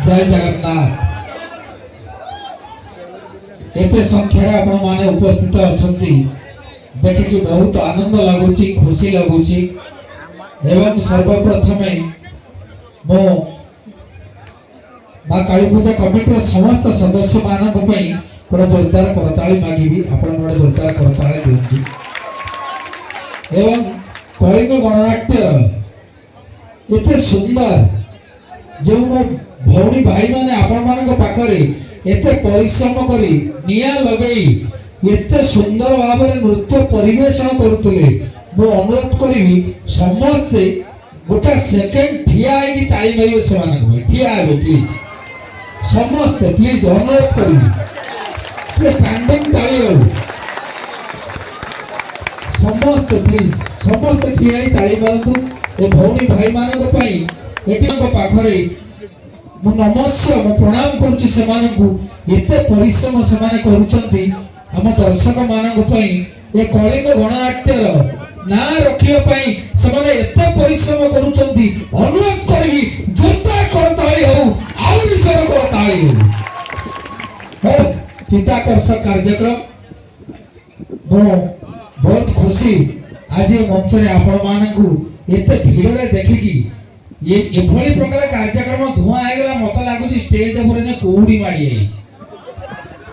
जय जगन्नाथ। एते संख्यार आपण माने उपस्थित अछंती देखि बहुत आनंद लगुची, खुशी लगुची। एवं सर्वप्रथमे मो मां काली पूजा कमिटीर समस्त सदस्य मानक पई गोटे जोरदार करताली मागिबी। आपण गोटे जोरदार करताली दियंतु। एवं कलिंग गणनाट्य एते सुंदर जो मो भौणी भाई माने आपण मानक पाखरे एते परिश्रम करी निया लगई एते सुंदर भाव नृत्य परिवेषण करुतले। मो अनुरोध करी समस्ते गोटे सेकेंड ठिया है ताली मारे से ठिया हे प्लीज समस्ते प्लीज अनुरोध करी स्टैंडिंग ताली हो समस्ते प्लीज समस्ते ठिया है ताली मारतु। ए भौणी भाई मानक पई एटिंग पाखरे मु नमस्कार मु प्रणाम करूची सेमानकु एते परिश्रम सेमाने करूचंती। हम दर्शक मानक पई ए कलिंग गणनाट्यर ना रखियो पई सेमाने एते परिश्रम करूचंती। अनुरोध करबी जोरदार करताली हो आउरी जोर करताली हो चित्ताकर्षक कार्यक्रम। मु बहुत खुशी आज मंच रे आपण मानकु एते भीड़ रे देखिकी ये एभली प्रकार कार्यक्रम धुआं आगला मत लगुच स्टेज पर कौड़ी माड़ी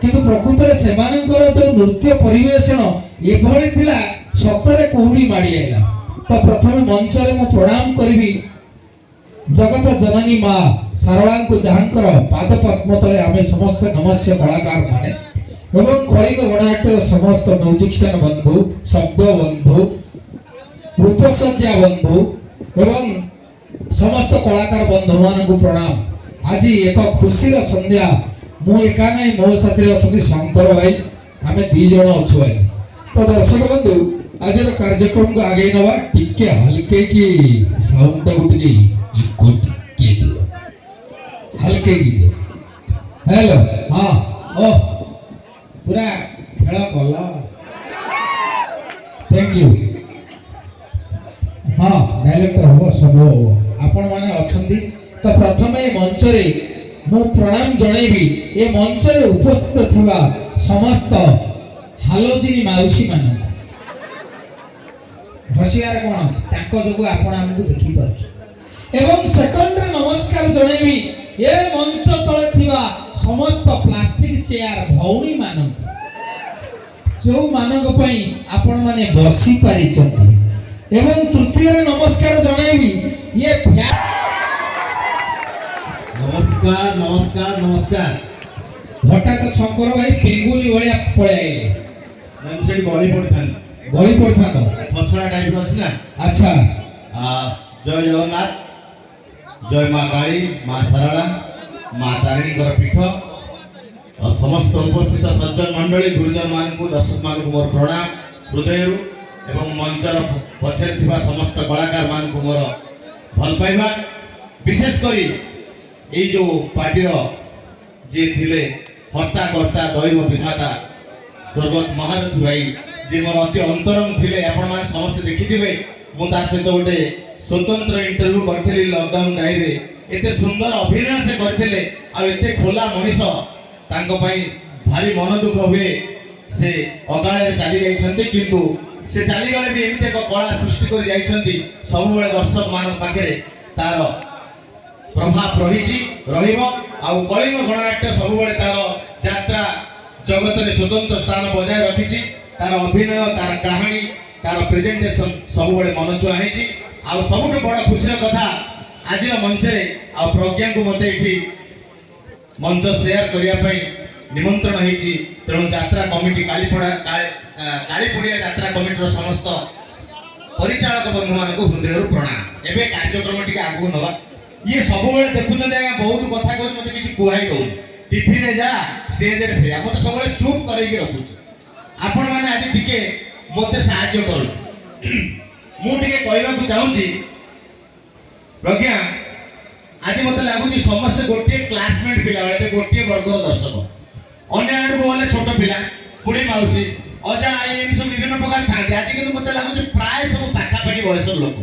किंतु प्रकृत में सेमानकर जो नृत्य परिवेषण एभली थिला सतरे कौड़ी माड़ी आइला। तो प्रथम मंच रे मु प्रणाम करबी जगत जननी मां सारळा को जहांकर पाद पद्म तले आमे समस्त नमस्य कलाकार माने एवं कलिंग गणनाट्य समस्त म्यूजिशियन बंधु शब्द बंधु रूपसज्जा बंधु एवं समस्त कलाकार बंधु मान को प्रणाम। आज एक खुशीर संध्या मु एका नहीं मो साथी अच्छा शंकर भाई आम दी जन अच्छु आज। तो दर्शक बंधु आज कार्यक्रम को आगे नवा टिके हल्के की साउंड को टिके इको टिके दियो हल्के की दियो। हेलो हां ओ पूरा खेल कला थैंक यू। हाँ डायरेक्टर हो सब आपण माने अछंती। तो प्रथमे मंच रे मु प्रणाम जणैबी ए मंच रे उपस्थित थिबा समस्त हालोजिनी माउसी मान हसियार कोन ताको जोगु आपण हमकु देखि परछ। एवं सेकंड रे नमस्कार जणैबी ए मंच तळे थिबा समस्त प्लास्टिक चेयर भौणी मान जो मानक पई आपण माने बसी पारिचंती। एवं तृतीय नमस्कार जणाइबी ये नमस्कार नमस्कार नमस्कार। हठात शंकर भाई पेंगुनी भलिया पळे आइले हम सेठी गली पड़थान फसड़ा टाइप अछि ना। अच्छा जय जगन्नाथ जय मां काली मां सरला मां तारिणी कर पीठ और समस्त उपस्थित सज्जन मंडली गुरुजन मान को दर्शक मान को मोर प्रणाम हृदय एवं मंचर पछे थिबा समस्त कलाकार मान को मोर भल पाइबा। विशेष करी ए जो पार्टी जे थिले हर्ता कर्ता दैव विधाता स्वर्गत महारथी भाई जे मोर अति अंतरंग थिले आपण मान समस्त देखिथिबे। मु ता सहित गोटे स्वतंत्र इंटरव्यू करथिली लॉकडाउन टाइम रे एते सुंदर अभिनय से करथिले आ एते खोला मनीष तांको पई भारी मन दुख हुए से अगाळे चली जाइछन्ते किंतु से चली गले भी एमते कला सृष्टि कर जाइछन्ती सब बेले दर्शक मान पाखे तार प्रभाव रहिछि रहिबो। आ कलिंग गणनाट्य सब बेले तार यात्रा जगत में स्वतंत्र स्थान बजाय रखिछि। तार अभिनय तार कहानी तार प्रेजेंटेशन सब बेले मन छुआ हेछि। आ सबुठ बड़ खुशी कथा आज मंच रे आ प्रज्ञा को मते एठी मंच शेयर करिया पई निमंत्रण हेछि। तेणु यात्रा कमिटी कालीपड़िया यात्रा कमिटी समस्त परिचालक बंधु मान को हृदय प्रणाम। एबे कार्यक्रम टिके आगु नवा ये सब बेले देखुछन आज्ञा बहुत कथा कहू मते किछि कुहाई दउ टीवी रे जा स्टेज रे से हम सब बेले चुप करै के रखुछ। आपण माने आज टिके मते सहायता करू मु टिके कहबा को चाहूची प्रज्ञा आज मते लागुची समस्त गोटे क्लासमेट पिला बेले गोटे वर्गर दर्शक अन्य आड़ को वाले छोट पिला बुढ़ी माउसी अजा आई सब विभिन्न प्रकार था आज किंतु मते लागुची प्राय सब पाखा पाखी बयस लोक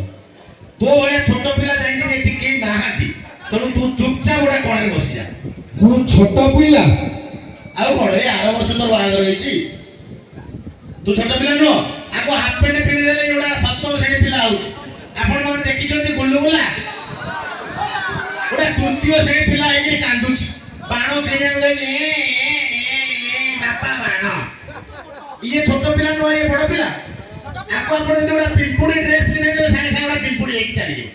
तो बड़े छोट पिला जाइए ठीक नाहांती तेणु तू चुपचाप गोटे कण ଅଗଣାରେ ବସିଯା। ମୁଁ ଛୋଟ ପିଲା ଆଉ କଣ ଏଇ ଆର ବର୍ଷ ତୋର ବାହାଘର ହେଇଛି, ତୁ ଛୋଟ ପିଲା ନୁହଁ। ଆକୁ ହାଫ ପ୍ୟାଣ୍ଟ କିଣିଦେଲେ ଏଗୁଡା ସପ୍ତମ ଶ୍ରେଣୀ ପିଲା ହଉଛି। ଆପଣ ମାନେ ଦେଖିଛନ୍ତି ଗୁଲୁଗୁଲା, ଗୋଟେ ତୃତୀୟ ଶ୍ରେଣୀ ପିଲା ହେଇକି କାନ୍ଦୁଛି, ବାଣ କିଣିବାକୁ ଯାଇକି ବାପା ବାଣ। ଇଏ ଛୋଟ ପିଲା ନୁହଁ, ଇଏ ବଡ ପିଲା। ଆକୁ ଆପଣ ଯଦି ଗୋଟେ ପିମ୍ପୁଡି ଡ୍ରେସ ପିନ୍ଧେଇଦେବେ ସାଙ୍ଗେ ସାଙ୍ଗେ ଗୋଟେ ପିମ୍ପୁଡି ହେଇକି ଚାଲିଯିବ।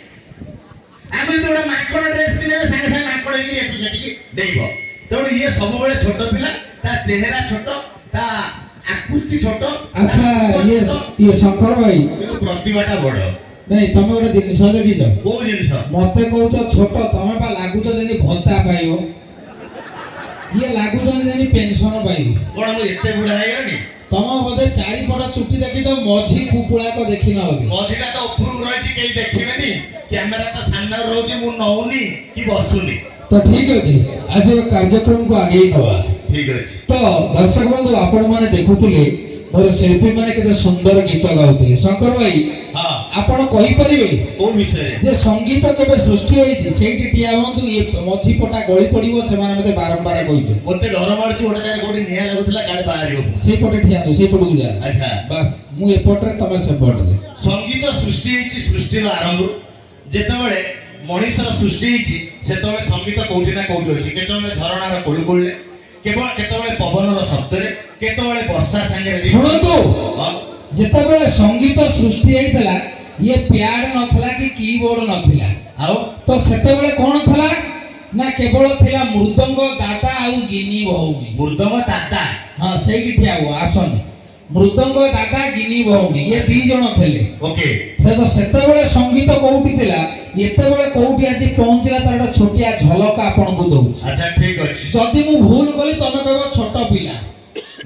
ଆକୁ ଯଦି ଗୋଟେ ମାଙ୍କଡ ଡ୍ରେସ ପିନ୍ଧେଇବେ ସାଙ୍ଗେ ସାଙ୍ଗେ ମାଙ୍କଡ ହେଇକି ଏଠୁ ସେଠିକି ଡେଇବ। ତେଣୁ ଇଏ ସବୁବେଳେ ଛୋଟ ପିଲା, ତା ଚେହେରା ଛୋଟ, ତା ଆକୃତି ଛୋଟ। ଆଚ୍ଛା ଇଏ ଶଙ୍କର ଭାଇ, କିନ୍ତୁ ପ୍ରତିଭାଟା ବଡ। ନାଇଁ ତମେ ଗୋଟେ ଜିନିଷ ଦେଖିଛ? କୋଉ ଜିନିଷ? ମତେ କହୁଛ ଛୋଟ, ତମେ ବା ଲାଗୁଛ ଯେମିତି ଭତ୍ତା ପାଇବ, ଇଏ ଲାଗୁଛନ୍ତି ଯେମିତି ପେନସନ ପାଇବ। କଣ ମୁଁ ଏତେ ବୁଢା ହେଇଗଲିଣି? ତମ ବୋଧେ ଚାରିପଟ ଚୁଟି ଦେଖିଛ, ମଝି ପୁଳାକ ଦେଖିନ ବୋଧେ। ମଝିଟା ତ ଉପରକୁ ରହିଛି, କେହି ଦେଖିବେନି। କ୍ୟାମେରା ତ ସାମ୍ନାରେ ରହୁଛି, ମୁଁ ନଉନି କି ବସୁନି। ତ ଠିକ ଅଛି, ଆଜି କାର୍ଯ୍ୟକ୍ରମକୁ ଆଗେଇ ନବା। ଠିକ ଅଛି। ତ ଦର୍ଶକ ବନ୍ଧୁ, ଆପଣ ମାନେ ଦେଖୁଥିଲେ ମୋର ଶିଳ୍ପୀ ମାନେ କେତେ ସୁନ୍ଦର ଗୀତ ଗାଉଥିଲେ। ଶଙ୍କର ଭାଇ, ହଁ ଆପଣ କହିପାରିବେ କୋଉ ବିଷୟରେ? ଯେ ସଙ୍ଗୀତ କେବେ ସୃଷ୍ଟି ହୋଇଛି? ସେଇଠି ଠିଆ ହୁଅନ୍ତୁ, ଏ ମଝି ପଟା ଗଳି ପଡିବ, ସେମାନେ ମତେ ବାରମ୍ବାର କହିଛନ୍ତି। ମତେ ଡର ମାରୁଛି, ଗୋଟେ ଜାଗାରେ କୋଉଠି ନିଆଁ ଲାଗୁଥିଲା, କାଳେ ବାହାରିବ। ସେଇପଟେ ଠିଆ ହୁଅନ୍ତୁ, ସେଇପଟକୁ ଯା। ଆଚ୍ଛା, ବାସ୍, ମୁଁ ଏପଟରେ, ତମେ ସେପଟରେ। ସଙ୍ଗୀତ ସୃଷ୍ଟି ହେଇଛି ସୃଷ୍ଟିର ଆରମ୍ଭରୁ। ଯେତେବେଳେ ମଣିଷର ସୃଷ୍ଟି ହେଇଛି ସେତେବେଳେ ସଙ୍ଗୀତ କୋଉଠି ନା କୋଉଠି ଅଛି। କେତେବେଳେ ଝରଣାର କୁଳୁକୁଳିରେ, କେତେବେଳେ ପବନର ଶବ୍ଦରେ, କେତେବେଳେ ବର୍ଷା ସାଙ୍ଗରେ। ଶୁଣନ୍ତୁ, ଯେତେବେଳେ ସଙ୍ଗୀତ ସୃଷ୍ଟି ହେଇଥିଲା, ଇଏ ପ୍ୟାଡ ନଥିଲା କି କିବୋର୍ଡ ନଥିଲା। ଆଉ ତ ସେତେବେଳେ କଣ ଥିଲା ନା କେବଳ ଥିଲା ମୃଦଙ୍ଗ ଦାଦା ଆଉ ଗିନି ଭଉଣୀ। ମୃଦଙ୍ଗ ଦାଦା, ହଁ ସେଇଠି ଠିଆ ହୁଅ, ଆସନି। ମୃଦଙ୍ଗ ଦାଦା, ଗିନି ଭଉଣୀ, ଇଏ 2 ଜଣ ଥିଲେ। ଓକେ। ସେତେବେଳେ ସଙ୍ଗୀତ କୋଉଠି ଥିଲା, ଏତେବେଳେ କୋଉଠି ଆସି ପହଞ୍ଚିଲା, ତାର ଗୋଟେ ଛୋଟିଆ ଝଲକ ଆପଣଙ୍କୁ ଦଉଛି। ଆଚ୍ଛା ଠିକ ଅଛି। ଯଦି ମୁଁ ଭୁଲ କଲି ତମେ କହିବ ଛୋଟ ପିଲା।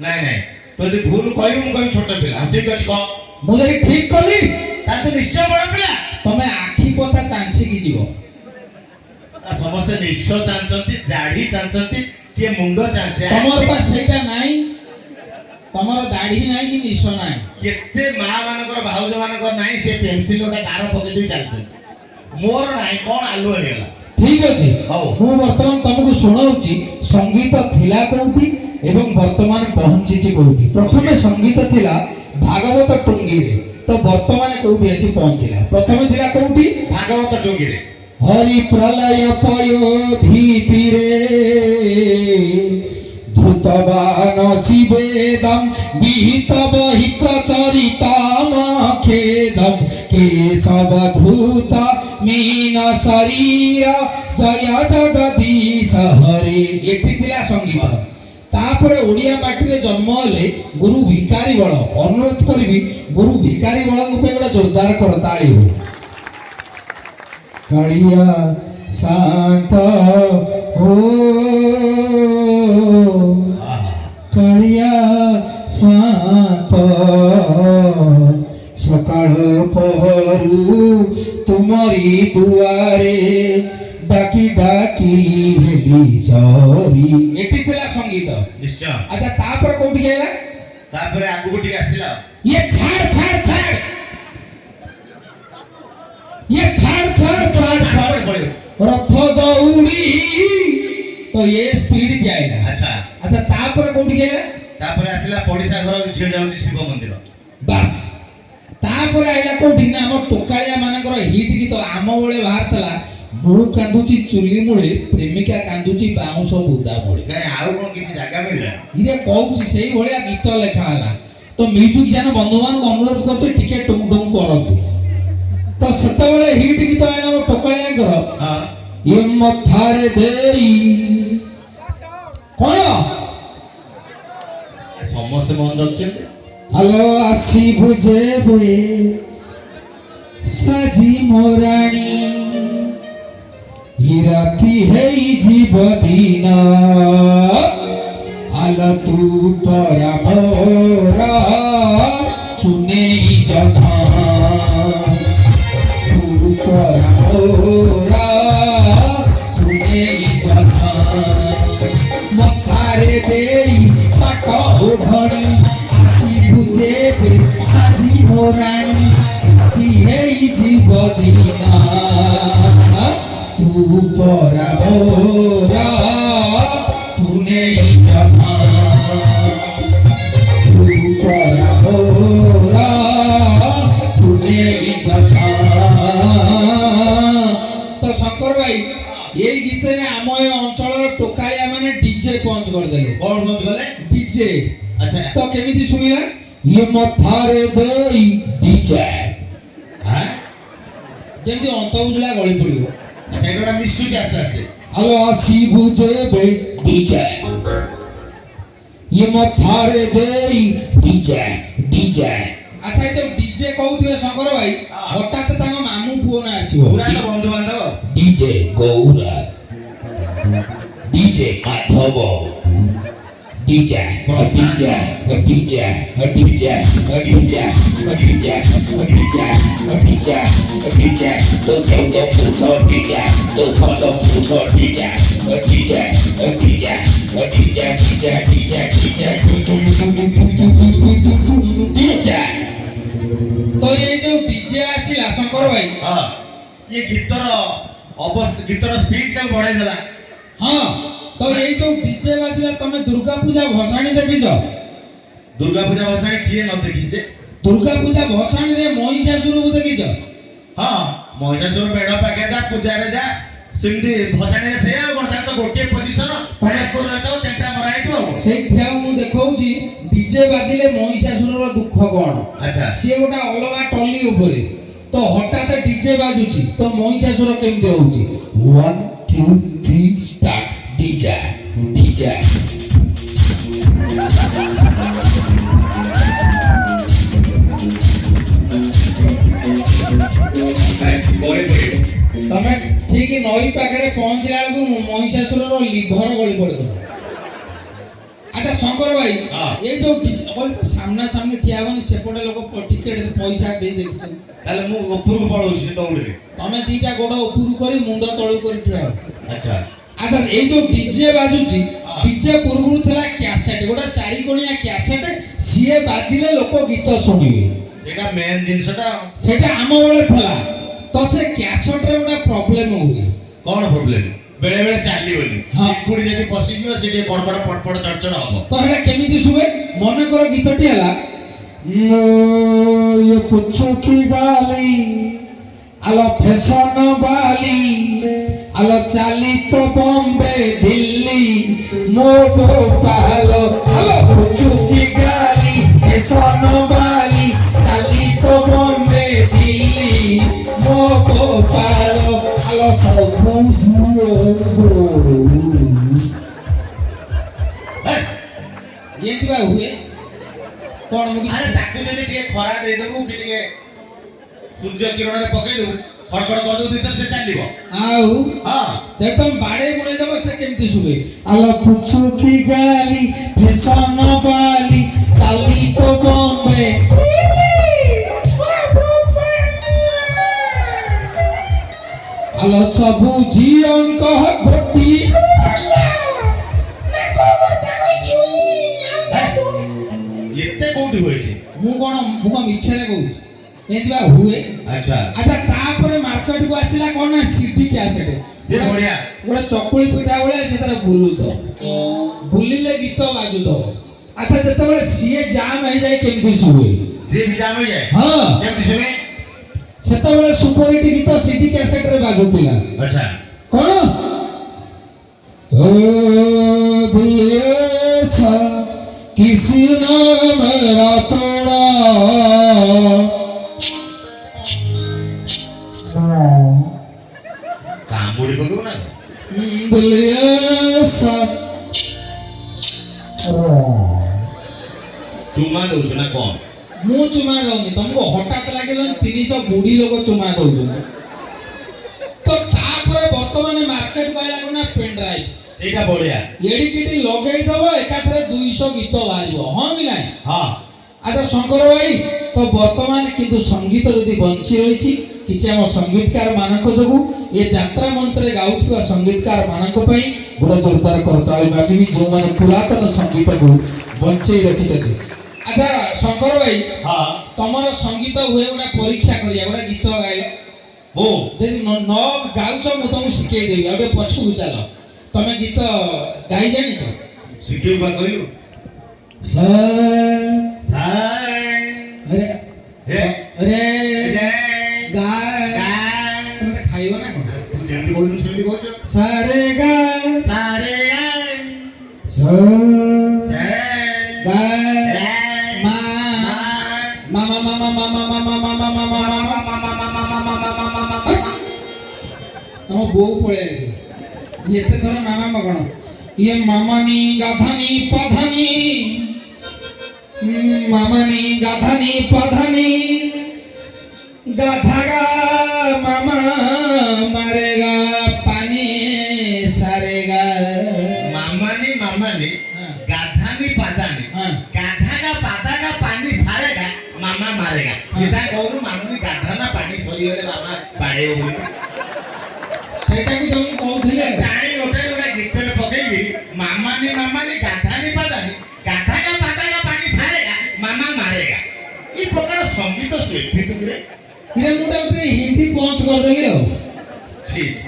ନାଇଁ ନାଇଁ, ତୁ ଯଦି ଭୁଲ କହିବୁ ମୁଁ କହିବି ଛୋଟ ପିଲା। ଠିକ ଅଛି, କହ। ମୁଁ ଯଦି ଠିକ କଲି ତାହେଲେ ତୁ ନିଶ୍ଚୟ ବଡ ପିଲା। ତମେ ଆଖି ପତା ଚାଞ୍ଚିକି ଯିବ। ସମସ୍ତେ ନିଶ୍ଚୟ ଚାହୁଁଛନ୍ତି, ଦାଢି ଚାହୁଁଛନ୍ତି, କିଏ ମୁଣ୍ଡ ଚାହୁଁଛି। ତମର ପା ସେଇଟା ନାହିଁ, ତମର ଦାଢି ନାହିଁ କି ନିଶ ନାହିଁ। କେତେ ମା ମାନଙ୍କର, ଭାଉଜ ମାନଙ୍କର ନାହିଁ, ସେ ପେନସିଲ ଗୋଟେ ଗାର ପକେଇ ଦେଇ ଚାଲୁଛନ୍ତି। ମୋର ନାହିଁ, କଣ ଆଲୁଅ ହେଇଗଲା। ଠିକ ଅଛି, ହଉ। ମୁଁ ବର୍ତ୍ତମାନ ତମକୁ ଶୁଣାଉଛି ସଙ୍ଗୀତ ଥିଲା କୋଉଠି ଏବଂ ବର୍ତ୍ତମାନ ପହଞ୍ଚିଛି କୋଉଠି। ପ୍ରଥମେ ସଙ୍ଗୀତ ଥିଲା ଭାଗବତ ଟୁଙ୍ଗିରେ, ତ ବର୍ତ୍ତମାନ କୋଉଠି ଆସି ପହଞ୍ଚିଲା? ପ୍ରଥମେ ଥିଲା କୋଉଠି? ଭାଗବତ ଟୁଙ୍ଗିରେ। ହରି ପ୍ରଲୟ ପୟୋଧୀତିରେ ଧୃତବାନ ଶିବେଦಂ ବିହିତ বহিত চরিতাম খেদম কেশব ধূত মীন শরীর জয় জগদীশ হরে। এটি ଥିଲା সঙ্গীত। তারপরে ওড়িয়া মাটিরে জন্ম হলে গুরু ভিকারি বଳ। অনুরোধ করিবি গুরু ভিকারি বଳଙ୍କ ପାଇଁ ଗୋଟେ ଜୋରଦାର କରତାଳି ହଉ। কালিয়া শান্ত হো, কালিয়া শান্ত সকাল পহরু তুমরি দুয়ারে ডাকি ডাকি হেলি সরি। এটি ଥିଲା সঙ্গীত। ନିଶ୍ଚୟ। আচ্ছা তারপরে কোউটি গেলা? ତାପରେ ଆଗକୁ ଟିକେ ଆସିଲା। ইয়ে ছাড় ছাড় ছাড়, ইয়ে ছাড় ছাড় ছাড় ছাড়, রথ দৌড়ি, তো ये স্পিড যায়না। ଆଚ୍ଛା, আচ্ছা তারপরে কোউটি গেলা? ତାପରେ ଆସିଲା ପଡିଶା ଘର ଝିଅ ଯାଉଛି ଶିବ ମନ୍ଦିର। বাস, তারপরে আইলা কোউটি না ଆମ ଟୋକାଳିଆ ମାନଙ୍କର ହିଟ ଗୀତ। ଆମ ବେଳେ ବାହାରଥିଲା ମୁଁ କାନ୍ଦୁଛି ଚୁଲି ମୂଳେ, ପ୍ରେମିକା କାନ୍ଦୁଛି ବାଉଁଶ ବୁଦା ମୂଳେ। କାଇଁ ଆଉ କଣ କିଛି ଜାଗା ମିଳିଲା? ଇରେ କହୁଛି ସେଇ ଭଳିଆ ଗୀତ ଲେଖା ହେଲା। ତ ମ୍ୟୁଜିସିଆନ ବନ୍ଧୁମାନଙ୍କୁ ଅନୁରୋଧ କରୁଛି ଟିକେ ଟୁଙ୍ଗ ଟୁଙ୍ଗ କରନ୍ତୁ। ତ ସେତେବେଳେ ହିଟ ଗୀତ ଆଇଲା ଆମ ଟୋକାଳିଆଙ୍କର, ହଁ, ଏ ମଥାରେ ଦେଇ କଣ ସମସ୍ତେ ମନ ରଖୁଛନ୍ତି। ଆଲୋ ଆସିବୁ ଯେବେ ସାଜି ମୋରାଣୀ, ରାତି ହେଇଯିବ ଦିନ, ଆଲୋ ତୁ ପରା ମୋର ତୁ ନେଇ ଜନ, ତୁ ପରା ମୋର ତୁ ନେଇ ଜନ, ମଥାରେ ଦେଇ ପାଟ ଓଢ଼ଣି ଆସିବୁ ଯେବେ ସାଜି ମୋରାଣୀ, ରାତି ହେଇଯିବ ଦିନ, ତୁ रूपरा भोरा तूने ही जमा रूपरा भोरा तूने ही जमा। तो शंकर भाई ये गीत रे आम ए अंचल टोकाया माने डीजे पहुंच कर देले। कौन पहुंच गले? डीजे। अच्छा तो केमिति सुनिला ये मथारे देई डीजे हां जेमति अंत उजला गଳି पड़ियो। अच्छा एटा मिसुची आस्ते आस्ते आलो आसी बुझेबे डीजे ये मथारे देई डीजे डीजे। अच्छा ये डीजे कहउथिबे शंकर भाई हठात तांग मामू पुओ ना आसीबो पूरा तो बंधु बांधव DJ Gaura DJ Madhav DJ DJ DJ DJ DJ DJ DJ DJ तो चौदह पूछो डीजे तो सोलह पूछो DJ DJ DJ DJ DJ DJ DJ. तो ये जो डीजे आसिला शंकर भाई हां ये गीतर अवस्था गीतर स्पीड का बढ़ाई देला। हाँ तो ये जो डीजे बाजिला तमे दुर्गा पूजा भसाणी देखिछ? दुर्गा पूजा भसाणी किए न देखिछे? दुर्गा पूजा भसाणी रे महिषासुर को देखिछ? हां महिषासुर मेढ पाके जा पूजा रे जा सिमदी भसाणी रे से कोन तो गोटे पोजीशन महिषासुर रहतो तेंटा मरा हेतो से ठेव मु देखौची डीजे बाजिले महिषासुर रो दुख कोन। अच्छा से गोटा अलगा टली ऊपरे तो हठात डीजे बाजुची तो महिषासुर केमते होउची 1 2 3 स्टार्ट डीजे डीजे। तमे ठीक नई पाखरे पहुंचला बेलू महिषासुर रो लिभर गली पड़ो। अच्छा शंकर भाई ये जो बोल सामना सामने ठिया बनी सेपटे लोक टिकेट पैसा दे देखछ ताले मु ऊपर को पळौछि दौड़े तमे दीटा गोड़ ऊपर करी मुंड तळु करी ठिया। अच्छा अच्छा ये जो डीजे बाजुची डीजे पूर्व थला कैसेट गोटा चारि कोणिया कैसेट सीए बाजिले लोक गीत सुनिबे सेटा मेन जिंसटा सेटा आम बेले थला तो से कैसेट रे गोटा प्रॉब्लम हुए। कोन प्रॉब्लम? बेले बेले चाली बोली हां कुडी जदी पसी जियो सेटे पडपड पडपड चडचड हबो तो हेटा केमिति सुबे मन कर गीतटी हला ये पुछु की गाली आलो फैशन वाली आलो चाली तो बॉम्बे दिल्ली मो भोपाल आलो पुछु की गाली फैशन वाली चाली तो बॉम्बे दिल्ली मो भोपाल आलो सब ये दिवा हुए कोन मुगी अरे ताकू जदी के खरा दे देबू कि के सूर्य किरण रे पकई दू खड़खड़ कर दू भीतर से चलिबो आउ हां जब तुम बाड़े मुड़े दबो से केमती सुबे आला पुछु की गाली फैशन वाली ताली तो बॉम्बे आला सबु जीवन कह घोटी एते कोठी होइছে मु कोन मिछरे कहू एदिबा हुए। अच्छा अच्छा तापर मार्केट को आसिला कोन ना सीडी कैसेट से बढ़िया गोटे चकुली पिठा भले से तार बुलू तो बुलिले गीत बाजू तो। अच्छा जतबे सीए जाम हो जाए केमती सुबे से भी जाम हो जाए हां केमती सुबे सेतबे सुपर हिट गीत सीडी कैसेट रे बाजुतिला। अच्छा कोन ओ दिए सा किसी ने मेरा तोड़ा काम बुड़ी को ना दिए सा चुमा दो ना कौन मु चुमा दउनी तुमको हठात लागे 300 बुढ़ी लोग चुमा दउछन तो तापर वर्तमान मार्केट को आइला कोना पेन ड्राइव सेटा बढ़िया एडी किटी लगेई दबो एकाथरे 200 गीत बारिबो हां कि नाही। हां अच्छा शंकर भाई तो वर्तमान किंतु संगीत यदि बंची रही किसी आम संगीतकार मानक जोगु ये यात्रा मंच रे गाउथिबा संगीतकार मानक पई गोटे जोरदार करताली मागिबी जो माने पुरातन संगीत को बंचई रखी छथि। अच्छा शंकर भाई हां तमरो संगीत हुए गोटे परीक्षा करिया गोटे गीत गाइलो ଓ ଯଦି ନ ଗାଉଛ ମୁଁ ତମକୁ ଶିଖେଇ ଦେବି। ଆଉ ଟିକେ ପଛକୁ ଚାଲ। ତମେ ଗୀତ ଗାଇ ଜାଣିଛ? ଶିଖେଇ ବା କହିଲୁ ଆରେ ହେ ରେ ରେ ଗା ଗା ତମେ ତ ଖାଇବ ନା କଣ? ତୁ ଯେମିତି କହିଲୁ ସେମିତି କହୁଛ ସାରେ ଗା ସାରେ ସ ସେ ଗା ରେ ମା ମା ମା ମା ମା ମା ମା ମା ମା ମା ମା ମା ମା ତମ ବୋଉ ପଳେଇ ଆସିବ। ଏତେ ଥର ମାମା ମଗଣ ଇଏ ମାମାନି ଗାଧାନି ପାଧାନି ମାମାନି ଗାଧାନି ପାଧାନି गाधागा मामा मारेगा पानी सारेगा मामानी मामानी हाँ। गाधानी पादानी हाँ। गाधा का पानी सारेगा मामा मारेगा सीधा कहूनु मामानी गाधा ना पानी सरीगले मामा बाड़ेयो बोली ସେଇଟା କୁ ତମକୁ କହୁଥିଲେ ପ୍ରାଣୀ ଗୋଟେ ଗୋଟେ ଗୀତରେ ପକେଇଲି ମାମାନି ମାମାନି ଗାଧାନି ପାଦାନି ଗାଧା का ପାଣି ସାରେଗା ମାମା ମାରେଗା এই ପ୍ରକାର ସଙ୍ଗୀତ ଶିଳ୍ପୀ ତୁରେ ଇରେ ମୁଁ ଗୋଟେ ହିନ୍ଦୀ ପଞ୍ଚ କରିଦେଲି ଆଉ। ଛି ଛି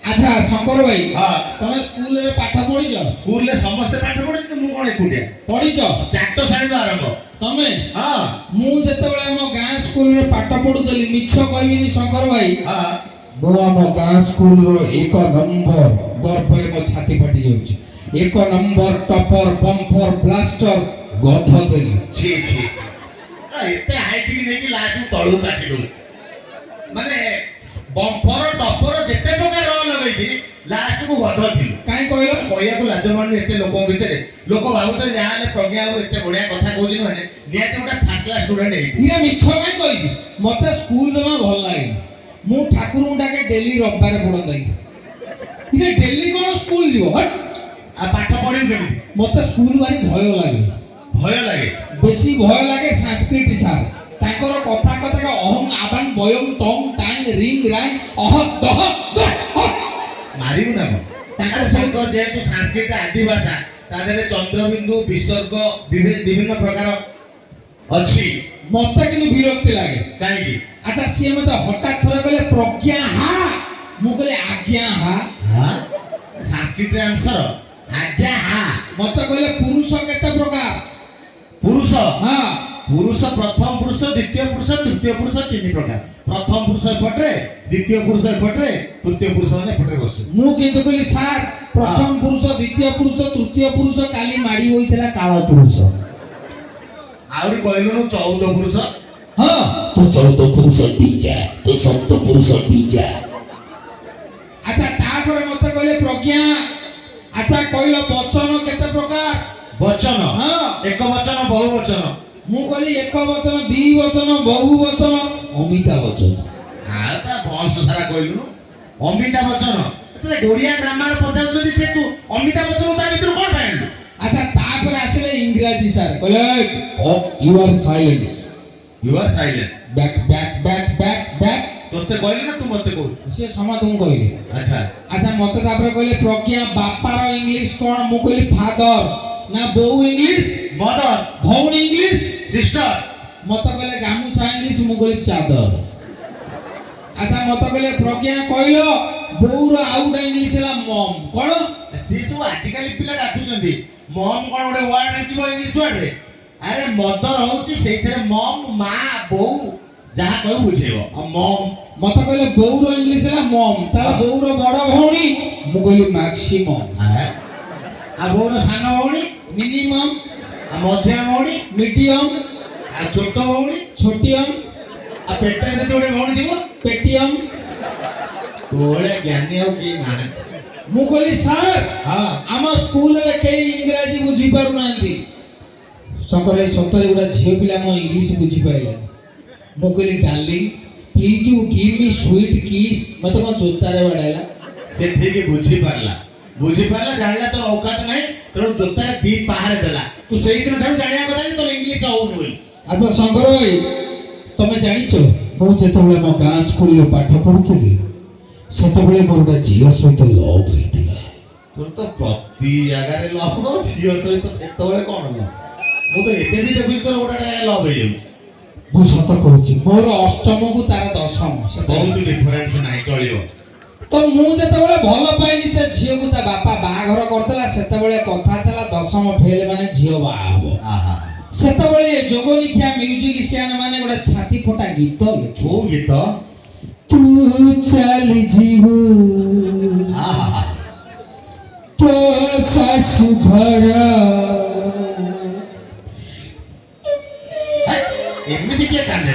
ଆଚ୍ଛା ଶଙ୍କର ଭାଇ ହଁ ତମେ ସ୍କୁଲରେ ପାଠ ପଢିଛ? ସ୍କୁଲରେ ସମସ୍ତେ ପାଠ ପଢୁଛନ୍ତି ମୁଁ କଣ ଏକୁଟିଆ ପଢିଛ? ଚାଟ ଶ୍ରେଣୀରୁ ଆରମ୍ଭ ତମେ ହଁ ମୁଁ ଯେତେବେଳେ ଆମ ଗାଁ ସ୍କୁଲରେ ପାଠ ପଢୁଥିଲି ମିଛ କହିବିନି ଶଙ୍କର ଭାଇ ହଁ ମୁଁ ଆମ ଗାଁ ସ୍କୁଲର 1 ନମ୍ବର ଗର୍ବରେ ମୋ ଛାତି ଫାଟି ଯାଉଛି 1 ନମ୍ବର ଟପର ବମ୍ପର ବ୍ଲାଷ୍ଟର ଗଧ ଦେଲି। ଛି ଛି ଛି ଏତେ ହାଇଟିକି ନେଇକି ଲାଷ୍ଟକୁ ତଳକୁ କାଚି ଦଉଛି ମାନେ ବମ୍ପର ଟପର ଯେତେ ପ୍ରକାର ର ଲଗେଇକି ଲାଷ୍ଟକୁ ଗଧ ଥିଲୁ କାହିଁ କହିଲ? କହିବାକୁ ଲାଜ ମାରୁନି ଏତେ ଲୋକଙ୍କ ଭିତରେ ଲୋକ ଭାବୁଥିଲେ ଯାହା ହେଲେ ପ୍ରଜ୍ଞା ବାବୁ ଏତେ ବଢିଆ କଥା କହୁଛି ମାନେ ନିହାତି ଗୋଟେ ଫାର୍ଷ୍ଟ କ୍ଲାସ ଷ୍ଟୁଡେଣ୍ଟ ହେଇଥିବ ଇଏ ମିଛ କାହିଁ କହିବି? ମତେ ସ୍କୁଲ ଜମା ଭଲ ଲାଗେ। ମୁଁ ଠାକୁରଙ୍କୁ ଡାକେ ଡେଲି ରବିବାର ପଢନ୍ତା ଇଏ ଡେଲି କଣ ସ୍କୁଲ ଯିବ ହଟ୍। ଆଉ ପାଠ ପଢିବୁ କେମିତି ମତେ ସ୍କୁଲ ଭାରି ଭୟ ଲାଗେ। ଭୟ ଲାଗେ ବେଶୀ ଭୟ ଲାଗେ ସଂସ୍କୃତ ସାର୍ ତାଙ୍କର କଥା କଥା ଅହଂ ଆବାଂ ବୟଂ ଟଂ ଟାଙ୍ଗ ରିଙ୍ଗ ରାଙ୍ଗ ଅହ ଦହ ମାରିବୁ ନା କଣ ତାଙ୍କର ଯେହେତୁ ସଂସ୍କୃତ ଆଦି ଭାଷା ତା ଦେହରେ ଚନ୍ଦ୍ରବିନ୍ଦୁ ବିସର୍ଗ ବିଭିନ୍ନ ପ୍ରକାର ଅଛି ମତେ କିନ୍ତୁ ବିରକ୍ତି ଲାଗେ। କାହିଁକି ଆଚ୍ଛା ସିଏ ମତେ ହଠାତ୍ ଥରେ କହିଲେ ପ୍ରଜ୍ଞା ହା ମୁଁ କହିଲି ଆଜ୍ଞା ହା ସଂସ୍କୃତରେ ଆନ୍ସର ଆଜ୍ଞା ହା ମତେ କହିଲେ ପୁରୁଷ କେତେ ପ୍ରକାର? ପୁରୁଷ ହଁ ପୁରୁଷ ପ୍ରଥମ ପୁରୁଷ ଦ୍ୱିତୀୟ ପୁରୁଷ ତୃତୀୟ ପୁରୁଷ 3 ପ୍ରକାର ପ୍ରଥମ ପୁରୁଷ ଏପଟରେ ଦ୍ୱିତୀୟ ପୁରୁଷ ଏପଟରେ ତୃତୀୟ ପୁରୁଷ ମାନେ ଏପଟରେ ବସୁ ମୁଁ କିନ୍ତୁ କହିଲି ସାର୍ ପ୍ରଥମ ପୁରୁଷ ଦ୍ୱିତୀୟ ପୁରୁଷ ତୃତୀୟ ପୁରୁଷ କାଲି ମାଡ଼ି ହୋଇଥିଲା କାଳ ପୁରୁଷ। ଆହୁରି କହିଲୁଣୁ 14 ପୁରୁଷ ହଁ ତୁ 14 ପୁରୁଷ ଡିଜା ତୁ 7 ପୁରୁଷ ଡିଜା ଆଚ୍ଛା ତାପରେ ମତେ କହିଲେ ପ୍ରଜ୍ଞା ଆଚ୍ଛା କହିଲ ବଚନ କେତେ ପ୍ରକାର? ବଚନ ହଁ ଏକ ବଚନ ବହୁ ବଚନ ମୁଁ କହିଲି ଏକ ବଚନ ଦି ବଚନ ବହୁ ବଚନ ଅମିତା ବଚନ। ଆଉ ତା ବଂଶ ସାରା କହିଲୁଣୁ ଅମିତା ବଚନ ତତେ ଓଡ଼ିଆ ଗ୍ରାମାର ପଚାରୁଛନ୍ତି ସେ ତୁ ଅମିତା ବଚନ ତା ଭିତରୁ କଣ ପାଇଲୁ ଆଚ୍ଛା ତାପରେ ଆସିଲେ ଇଂରାଜୀ ସାର୍ କହିଲେ you are silence you are silent back back back back back ତତେ କହିଲେ ନା ତୁ ମତେ କହୁଛୁ ସେ ସମସ୍ତଙ୍କୁ କହିଲେ। ଆଚ୍ଛା ଆଚ୍ଛା ମତେ ତାପରେ କହିଲେ ପ୍ରଜ୍ଞା ବାପାର ଇଂଲିଶ କଣ? ମୁଁ କହିଲି ଫାଦର ନା ବୋଉ ଇଂଲିଶ ମଦର ଭଉଣୀ ଇଂଲିଶ ସିଷ୍ଟର ମତେ କହିଲେ ଗାମୁଛା ଇଂଲିଶ ମୁଁ କହିଲି ଚାଦର। ଆଚ୍ଛା ମତେ କହିଲେ ପ୍ରଜ୍ଞା କହିଲ ବୋଉର ଆଉ ଗୋଟେ ଇଂଲିଶ ହେଲା ମମ୍ କଣ? ସେ ସବୁ ଆଜିକାଲି ପିଲା ଡାକୁଛନ୍ତି ମମ୍ କଣ ଗୋଟେ ୱାର୍ଡ ଆସିବ ଇଂଲିଶ ୱାର୍ଡରେ ଆରେ ମଦର ହଉଛି ସେଇଥିରେ ମମ୍ ମା ବୋଉ ଯାହା କହିବୁ ବୁଝେଇବ ଆଉ ମମ୍ ମତେ କହିଲେ ବୋଉର ଇଂଲିଶ ହେଲା ମମ୍ ତାର ବୋଉର ବଡ ଭଉଣୀ ମୁଁ କହିଲି ମ୍ୟାକ୍ସିମମ୍ ଆଉ ବୋଉର ସାନ ଭଉଣୀ ମିନିମମ୍ ଆଉ ମଝିଆ ଭଉଣୀ ମିଡିୟମ୍ ଆଉ ଛୋଟ ଭଉଣୀ ଛୋଟିୟମ୍ ଆଉ ପେଟରେ ଯଦି ଗୋଟେ ଭଉଣୀ ଥିବ ପେଟିୟମ୍। ତୋ ଭଳିଆ ଜ୍ଞାନୀ ଆଉ କେହି ନାହାନ୍ତି ମୁଁ କହିଲି ସାର୍ ହଁ ଆମ ସ୍କୁଲରେ କେହି ଇଂରାଜୀ ବୁଝି ପାରୁନାହାନ୍ତି। ଶଙ୍କର ଭାଇ ସତରେ ଗୋଟେ ଝିଅ ପିଲା ମୋ ଇଂଲିଶ ବୁଝିପାରିଲା। ମୁଁ କହିଲି ଡାର୍ଲିଂ ପ୍ଲିଜ ୟୁ ଗିଭ୍ ମି ସୁଇଟ୍ କିସ୍ ମତେ କଣ ଜୋତାରେ ବାଡ଼ାଇଲା। ସେ ଠିକ ବୁଝିପାରିଲା ଜାଣିଲା ତୋର ଔକାତ ନାହିଁ ତେଣୁ ଜୋତାରେ ଦି ପାହାରେ ଦେଲା ତୁ ସେଇଦିନ ଠାରୁ ଜାଣିବା କଥା ଯେ ତୋର ଇଂଲିଶ ହଉନି ବୋଲି ଆଚ୍ଛା ଶଙ୍କର ଭାଇ ତମେ ଜାଣିଛ ମୁଁ ଯେତେବେଳେ ମୋ ଗାଁ ସ୍କୁଲରେ ପାଠ ପଢୁଥିଲି ସେତେବେଳେ ମୋର ଗୋଟେ ଝିଅ ସହିତ ଲଭ୍ ହେଇଥିଲା। ତୋର ତ ପ୍ରତି ଜାଗାରେ ଲଭ ଝିଅ ସହିତ ସେତେବେଳେ କଣ ଲଭ ମୁଁ ତ ଏବେ ବି ଦେଖୁଛି ତୋର ଗୋଟେ ଲଭ ହେଇଯାଉଛି। ମୁଁ ସତ କହୁଛି ମୋର ଅଷ୍ଟମକୁ ତାର ଦଶମ ବହୁତ ଡିଫରେନ୍ସ ନାହିଁ, ଚଳିବ। ତ ମୁଁ ଯେତେବେଳେ ଭଲ ପାଇଲି ସେ ଝିଅକୁ ତା ବାପା ବାହାଘର କରିଦେଲା, ସେତେବେଳେ କଥା ଥିଲା ଦଶମ ଫେଲ ମାନେ ଝିଅ ବାହା ହବ। ଆହା, ସେତେବେଳେ ଏ ଯୋଗନିଖିଆ ମ୍ୟୁଜିସିଆନ ମାନେ ଗୋଟେ ଛାତି ଫଟା ଗୀତ ଲେଖେ। କୋଉ ଗୀତ? ତୁ ଚାଲି ଯିବୁ ଆହା, ତୋ ଶାଶୁ ଘର। ହେ, ଏମିତି କିଏ କାନ୍ଦେ?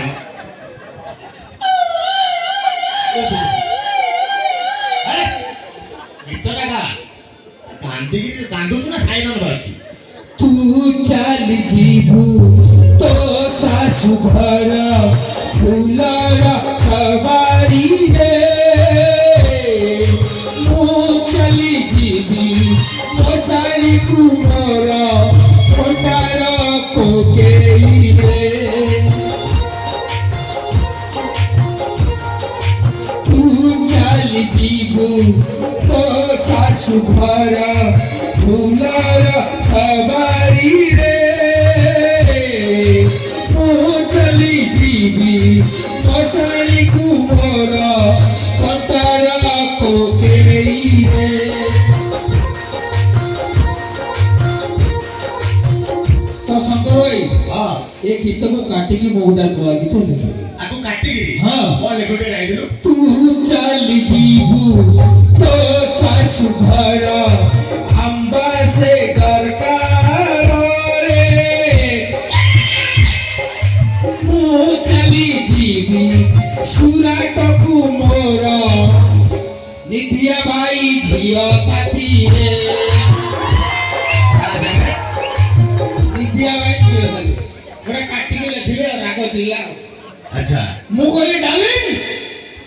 ଗୀତଟା ଗା, କାନ୍ଦିକି କାନ୍ଦୁଛୁ ନା ସାଇରନ୍ ବାଜୁଛି? ତୁ ଚାଲି ଯିବୁ ତୋ ଶାଶୁ ଘର ଫୁଲର ସବାରିରେ, ମୁଁ ଚାଲି ଯିବି ମୋ ଶାଢ଼ୀକୁ ମୋର କଣ୍ଟାର କୋକେଇରେ। ତୁ ଚାଲି ଯିବୁ ତୋ ଶାଶୁ ଘର ଫୁଲର ସବାରିରେ, ମୁଁ ଚାଲି ଯିବି ମୋ ଶାଢ଼ୀକୁ ମୋର କଣ୍ଟାର କୋକେଇରେ। ତ ଶଙ୍କର ଭାଇ ହଁ, ଏ ଗୀତକୁ କାଟିକି ମୁଁ ଗୋଟେ ନୂଆ ଗୀତ ଲେଖିବି। ଆକୁ କାଟିକିରି ହଁ। କଣ ଲେଖୁଟେ ଗାଇଥିଲୁ? ତୁ ଚାଲି ଯିବୁ ତୋ ଶାଶୁ ଘର ଆମ୍ବାସେଡର କାରରେ, ମୁଁ ଚାଲି ଯିବି ସୁରାଟକୁ ମୋର ନିଧିଆ ଭାଇ ଝିଅ ସାଥିରେ। ନିଧିଆ ଭାଇ ଝିଅ ସାଥି ଗୋଟେ କାଟିକି ଲେଖିଲେ ରାଗ ଚିଲ୍ଲା। अच्छा, ମୁଁ କହିଲି ଡାର୍ଲିଂ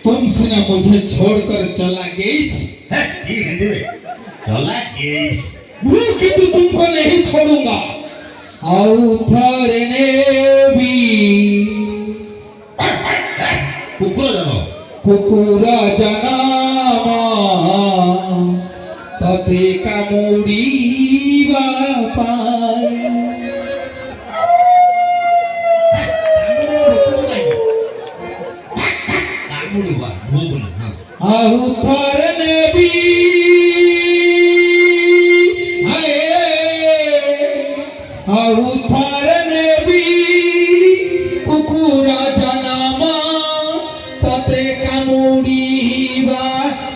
तुम सिना मुझे छोड़कर चला गईस, है ये हिंदी में चला गेस। मैं किंतु तुमको नहीं छोड़ूंगा। ଆଉ ଥରେ ନେବି कुकुर जानो କୁକୁର ଜନମ ତତେ କାମୁଡ଼ିବା ପାଇଁ। कामुडुवा भूगुल। हां, ଆଉ ଥରେ ନେବି ଆଉ ଥରେ ନେବି କୁକୁର ଜନମ ତତେ କାମୁଡ଼ିବା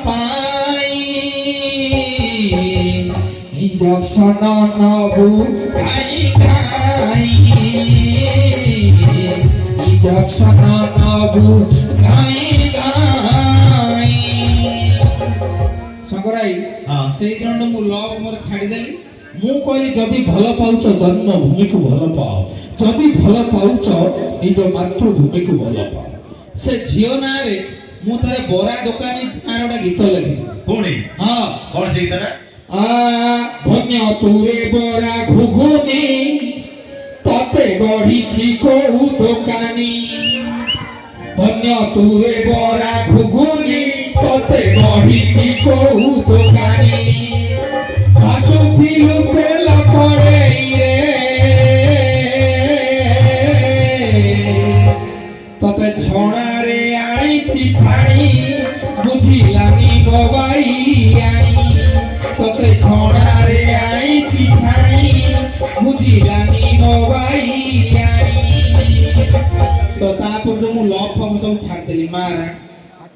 ପାଇଁ। ଇଞ୍ଜେକ୍ସନ ନବୁ ଖାଇ ଖାଇ, ଇଞ୍ଜେକ୍ସନ ନବୁ ଖାଇ ଖାଇ। ଶଙ୍କରାଇ हां, ସେଇ ଦିନଠୁ ମୁଁ ଲଭ୍ ମୋର ଛାଡ଼ିଦେଲି। ମୁଁ କହିଲି ଯଦି ଭଲ ପାଉଛ ଜନ୍ମଭୂମିକୁ ଭଲ ପାଅ, ଯଦି ଭଲ ପାଉଛ ନିଜ ମାତୃଭୂମିକୁ ଭଲ ପାଅ। ସେ ଝିଅ ନାଁରେ ମୁଁ ଥରେ ବରା ଦୋକାନୀ ନାଁରେ ଗୋଟେ ଗୀତ ଲେଖିଥିଲି। पुणी ହଁ, कौन सी तरह? ଧନ୍ୟ ତୁରେ ବରା ଘୁଗୁନି ତତେ ଗଢ଼ିଛି କୋଉ ଦୋକାନୀ। ଧନ୍ୟ ତୁରେ ବରା ଘୁଗୁନି ତତେ ଗଢ଼ିଛି କୋଉ ଦୋକାନୀ। ଆସୁଥିଲୁ ତେଲ କଡ଼େଇରେ ତତେ ଛଣାରେ ଆଣିଛି ଛାଣି, ବୁଝିଲାନି ବବାଇ ଆଣି। ତତେ ଛଣାରେ ଆଣିଛି ଛାଣି, ବୁଝିଲାନି ବବାଇ ଆଣି। ତ ତାପରଠୁ ମୁଁ ଲଭ୍ ଫଭ୍ ସବୁ ଛାଡ଼ିଦେଲି ମାରା।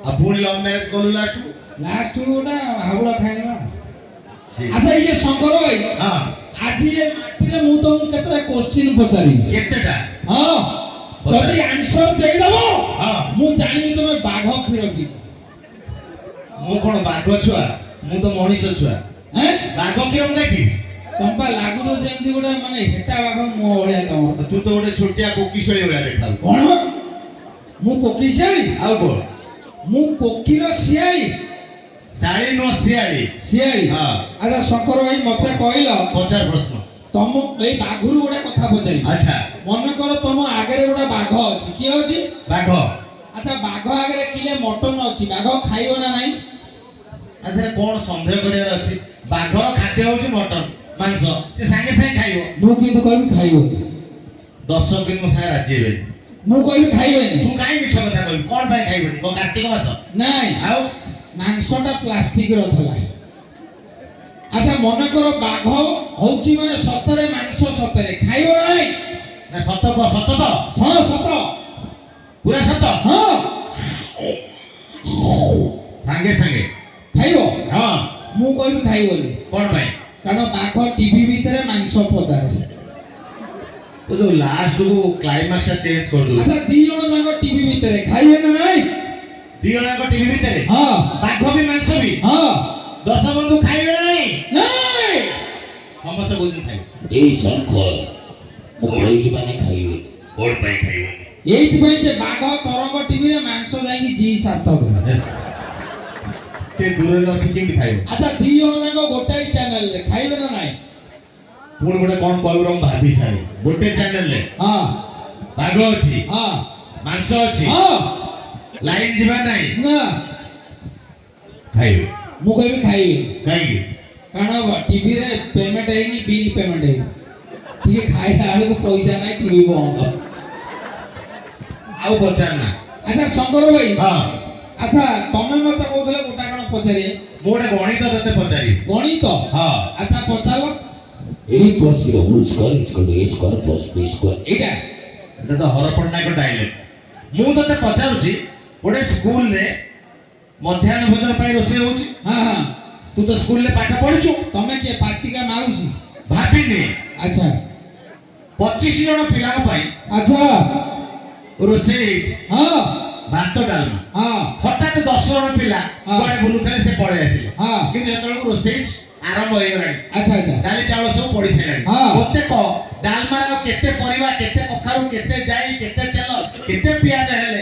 अब पुणी लव मैरिज करू लास्ट ଲାଷ୍ଟ ଗୋଟେ ହାବୁଡ଼ା ଖାଇବା। ठीक। ଆଚ୍ଛା ଇଏ ଶଙ୍କର ଭାଇ, हां, ଆଜି ଏ ମାଟିରେ ମୁଁ ତମକୁ କେତେଟା କୋଶ୍ଚିନ୍ ପଚାରିବି। केतेटा? ହଁ, ଯଦି ଆନ୍ସର ଦେଇଦବ हां, ମୁଁ ଜାଣିବି ତମେ ବାଘ କ୍ଷୀର ପିଇଛ। मु कोन बाघ छुआ, मु तो मनीष छुआ। ହେଁ बाघ किरम कापी? ତମ୍ପା ଲାଗୁଛ ଯେମିତି ଗୋଟେ ମାନେ ହେଟା ବାଘ ମୁହଁ ଭଳିଆ ତମର। तू तो गोटे छोटिया कोकी शोई भଳିଆ देखाल। କଣ ମୁଁ କୋକି ଶିଆଳି? आउ कोन? ମୁଁ କୋକିର ଶିଆଳି? साड़ी नो सियाली। ଶିଆଳି? हां, ଆଚ୍ଛା ଶଙ୍କର ଭାଇ ମତେ କହିଲ, 50 प्रश्न। ତମ ଏଇ ବାଘରୁ ଗୋଟେ କଥା ପଚାରିବି। अच्छा, ମନେକର ତମ ଆଗରେ ଗୋଟେ ବାଘ ଅଛି। କିଏ ଅଛି? बाघ। ଆଚ୍ଛା ବାଘ ଆଗରେ କିଲେ ମଟନ ଅଛି, ବାଘ ଖାଇବ ନା ନାହିଁ? ଆଧରେ କଣ ସନ୍ଦେହ କରିବାର ଅଛି? ବାଘର ଖାଦ୍ୟ ହଉଛି ମଟନ ମାଂସ, ସେ ସାଙ୍ଗେ ସାଙ୍ଗେ ଖାଇବ। ମୁଁ କିନ୍ତୁ କହିବି ଖାଇବନି। 10 ଦିନ ମୋ ସାଙ୍ଗେ ରାଜି ହେବେ। ମୁଁ କହିବି ଖାଇବେନି ତୁ କାଇଁ ମିଛ କଥା କହିବୁ କଣ ପାଇଁ ଖାଇବନି କଣ କାର୍ତ୍ତିକ ମାସ ନାଇଁ ଆଉ ମାଂସଟା ପ୍ଲାଷ୍ଟିକର ଥିଲା ଆଚ୍ଛା ମନେକର ବାଘ ହଉଛି ମାନେ ସତରେ ମାଂସ ସତରେ ଖାଇବ ନାଇଁ ନା ସତ କହ ସତ ତ ହଁ ସତ ପୁରା ସତ ହଁ ସାଙ୍ଗେ ସାଙ୍ଗେ ଖାଇବ ହଁ ମୁଁ କହିବି ଖାଇବନି କଣ ପାଇଁ କାରଣ ବାଘ ଟିଭି ଭିତରେ ମାଂସ ପଦାରେ ତୁ ଯୋଉ ଲାଷ୍ଟକୁ କ୍ଲାଇମାକ୍ସ ଚେଞ୍ଜ କରିଦଉ ଆଚ୍ଛା ଦି ଜଣ ଯାକ ଟିଭି ଭିତରେ ଖାଇବେ ନା ନାଇଁ ଦି ଜଣଙ୍କ ଟିଭି ଭିତରେ ହଁ ବାଘ ବି ମାଂସ ବି ହଁ ଦଶ ବନ୍ଧୁ ଖାଇବେ ନା ନାହିଁ ନାଇଁ ସମସ୍ତେ ବୁଝି ଖାଇବେ এই শঙ্খ ମୁଁ କହିଲି ମାନେ ଖାଇବେ କଣ ପାଇଁ ଖାଇବନି এইଥିପାଇଁ ଯେ ବାଘ ତରଙ୍ଗ ଟିଭିରେ ମାଂସ ଯାଇକି ଜି ସାର୍ଥକ ତେ ଦୂରରେ ଅଛି କେମିତି ଖାଇବ ଆଚ୍ଛା ଦି ଜଣ ଯାକ ଗୋଟାଏ ଚ୍ୟାନେଲରେ ଖାଇବେ ନା ନାଇଁ ପୁଣି ଗୋଟେ କଣ କହିବୁ ମୁଁ ଭାବି ସାରି ଗୋଟେ ଚ୍ୟାନେଲରେ ହଁ ବାଘ ଅଛି ହଁ ମାଂସ ଅଛି ହଁ ଲାଇନ ଯିବା ନାହିଁ ନା ଖାଇବେ ମୁଁ କହିବି ଖାଇବି କାହିଁକି କାରଣ ଟିଭିରେ ପେମେଣ୍ଟ ହେଇନି ବିଲ୍ ପେମେଣ୍ଟ ହେଇନି ଟିକେ ଖାଇଲା ବେଳକୁ ପଇସା ନାହିଁ ଟିଭି ବନ୍ଦ ଆଉ ପଚାର ନା ଆଚ୍ଛା ଶଙ୍କର ଭାଇ ହଁ ଆଚ୍ଛା ତମେ ମତେ କହୁଥିଲେ ଗୋଟା କଣ ପଚାରିବେ ମୁଁ ଗୋଟେ ଗଣିତ ତତେ ପଚାରିବି ଗଣିତ ହଁ ଆଚ୍ଛା ପଚାର A plus B whole square is equal to A square plus B square ଏଇଟା এটা তো হর পট্টনায়ক ডাইলেক্ট ମୁଁ ତତେ ପଚାରୁଛି ଗୋଟେ ସ୍କୁଲରେ ମଧ୍ୟାହ୍ନ ଭୋଜନ ପାଇଁ ରୋଷେଇ ହଉଛି ହଁ ହଁ ତୁ ତ ସ୍କୁଲରେ ପାଠ ପଢିଛୁ ତମେ କିଏ ପାଚିକା ମାରୁଛି ଭାବିନି ଆଚ୍ଛା 25 ଜଣ ପିଲାଙ୍କ ପାଇଁ ଆଚ୍ଛା ରୋଷେଇ ହେଇଛି ହଁ ଭାତ ଡାଲମା ହଁ ହଠାତ୍ 10 ଜଣ ପିଲା ହଁ। କୁଆଡେ ବୁଲୁଥିଲେ ସେ ପଳେଇ ଆସିଲେ ହଁ କିନ୍ତୁ ଯେତେବେଳକୁ ରୋଷେଇ ଆରମ୍ଭ ହେଇଗଲାଣି ଆଚ୍ଛା ଆଚ୍ଛା ଡାଲି ଚାଉଳ ସବୁ ପଡି ସାରିଲାଣି ହଁ। ମତେ କହ ଡାଲମାରେ ଆଉ କେତେ ପରିବା କେତେ କଖାରୁ କେତେ ଜାଇ କେତେ ତେଲ କେତେ ପିଆଜ ହେଲେ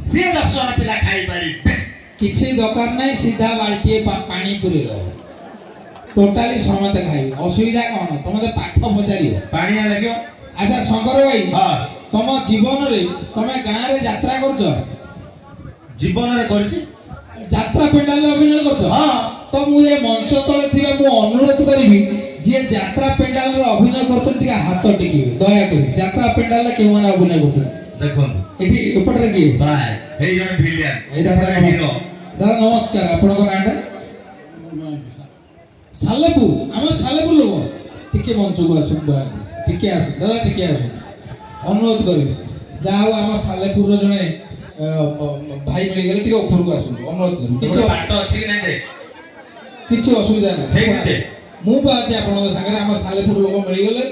ସେ 10 ଜଣ ପିଲା ଖାଇପାରିବେ କିଛି ଦରକାର ନାହିଁ ସିଧା ବାଲ୍ଟିଏ ପାଣି ପୁରେଇ ଦବ ଟୋଟାଲି ସମସ୍ତେ ଖାଇବେ ଅସୁବିଧା କଣ ତମେ ତ ପାଠ ପଚାରିବ ପାଣିଆ ଲାଗିବ ଆଚ୍ଛା ଶଙ୍କର ଭାଇ ହଁ ତମ ଜୀବନରେ ତମେ ଗାଁରେ ଯାତ୍ରା କରୁଛ ଜୀବନରେ କରିଛି ଯାତ୍ରା ପେଣ୍ଡାଲରେ ଅଭିନୟ କରୁଛ ହଁ ତ ମୁଁ ଏ ମଞ୍ଚ ତଳେ ଥିବା ମୁଁ ଅନୁରୋଧ କରିବି ଯିଏ ଯାତ୍ରା ପେଣ୍ଡାଲରେ ଅଭିନୟ କରୁଛନ୍ତି ଟିକେ ହାତ ଟେକିବେ ଦୟାକରି ଯାତ୍ରା ପେଣ୍ଡାଲରେ କେଉଁମାନେ ଅଭିନୟ କରୁଛନ୍ତି ଦେଖନ୍ତୁ ଏଠି ଏପଟରେ କିଏ ପ୍ରାୟ ଏଇ ଜଣେ ଭିଲିଆନ ଏଇ ଦାଦା ହିରୋ ଦାଦା ନମସ୍କାର ଆପଣଙ୍କ ନାଁଟା ସାଲେପୁର ଆମ ସାଲେପୁର ଲୋକ ଟିକେ ମଞ୍ଚକୁ ଆସନ୍ତୁ ଦୟାକରି ଟିକେ ଆସନ୍ତୁ ଦାଦା ଟିକେ ଆସନ୍ତୁ ଅନୁରୋଧ କରିବି ଯାହା ହଉ ଆମ ସାଲେପୁରର ଜଣେ ଭାଇ ମିଳିଗଲେ ଟିକେ ଉପରକୁ ଆସନ୍ତୁ ଅନୁରୋଧ କରିବି କିଛି ବାଟ ଅଛି କି ନାହିଁ କିଛି ଅସୁବିଧା ସେଇଠି ନାହିଁ ଦେ। ମୁଁ ବା ଅଛି ଆପଣଙ୍କ ସାଙ୍ଗରେ ଆମ ସାଲେପୁର ଲୋକ ମିଳିଗଲେ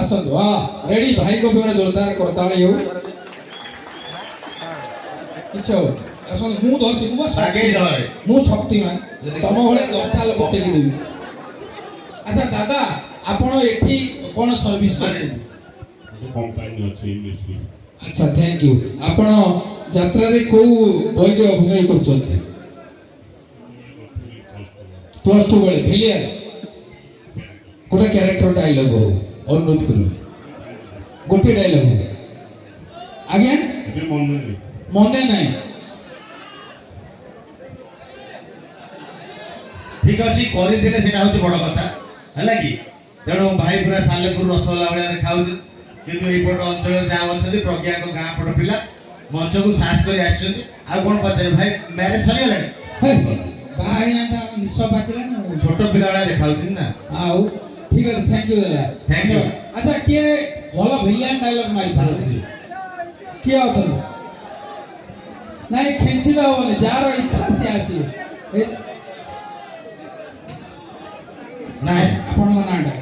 ଆସନ୍ତୁ ହଁ ରେଡି ଭାଇଙ୍କ ପାଇଁ ଗୋଟେ ଜୋରଦାର କରତାଳି ହଉ କିଛି ହଉ ଆସନ୍ତୁ ମୁଁ ଧରୁଛି ମୁଁ ବା ଆଗେଇ ଦବାରେ ମୁଁ ଶକ୍ତିମାନ ତମ ଭଳିଆ 10ଟା ଲୋକ ଟେକି ଦେବି ଆଚ୍ଛା ଦାଦା ଆପଣ ଏଠି କ'ଣ ସର୍ଭିସ କରୁଛନ୍ତି କମ୍ପାନୀ ଅଛି ଇଣ୍ଡଷ୍ଟ୍ରି ଆଚ୍ଛା ଥ୍ୟାଙ୍କ ୟୁ ଆପଣ ଯାତ୍ରାରେ କୋଉ ବହିରେ ଅଭିନୟ କରୁଛନ୍ତି ପ୍ଲସ୍ ଟୁ ବେଳେ ଭିଲିଆନ ଗୋଟେ କ୍ୟାରେକ୍ଟର ଡାଇଲଗ ହଉ ଅନୁରୋଧ କରିବି ଗୋଟିଏ ଡାଇଲଗ ହଉ ଆଜ୍ଞା ଏବେ ମନେ ନାହିଁ ମନେ ନାହିଁ ଠିକ ଅଛି କରିଥିଲେ ସେଟା ହଉଛି ବଡ କଥା ହେଲା କି ତେଣୁ ଭାଇ ପୁରା ସାଲେପୁର ରସଗୋଲା ଭଳିଆ ଦେଖାଯାଉଛି କିନ୍ତୁ ଏଇପଟ ଅଞ୍ଚଳରେ ଯାହା ଅଛନ୍ତି ପ୍ରଜ୍ଞାଙ୍କ ଗାଁ ପଟ ପିଲା ମଞ୍ଚକୁ ସାହସ କରି ଆସିଛନ୍ତି ଆଉ କଣ ପଚାରିବେ ଭାଇ ମ୍ୟାରେଜ ସରିଗଲାଣି ହେ, ବାହା ହେଇନାହାନ୍ତି ଆମ ନିଶ ପାଚିଲାଣି ଆଉ। ଛୋଟ ପିଲା ଭଳିଆ ଦେଖାଯାଉଛନ୍ତି ନା ଆଉ ଠିକ ଅଛି ଥ୍ୟାଙ୍କ ୟୁ ଦାଦା Thank you. ଆଚ୍ଛା କିଏ ଭଲ ଭିଲିଆନ ଡାଇଲଗ ମାରିପାରୁଛି କିଏ ଅଛନ୍ତି ନାଇଁ ଖେଞ୍ଚିଲେ ହବନି ଯାହାର ଇଚ୍ଛା ସିଏ ଆସିବେ ନାଇଁ ଆପଣଙ୍କ ନାଁଟା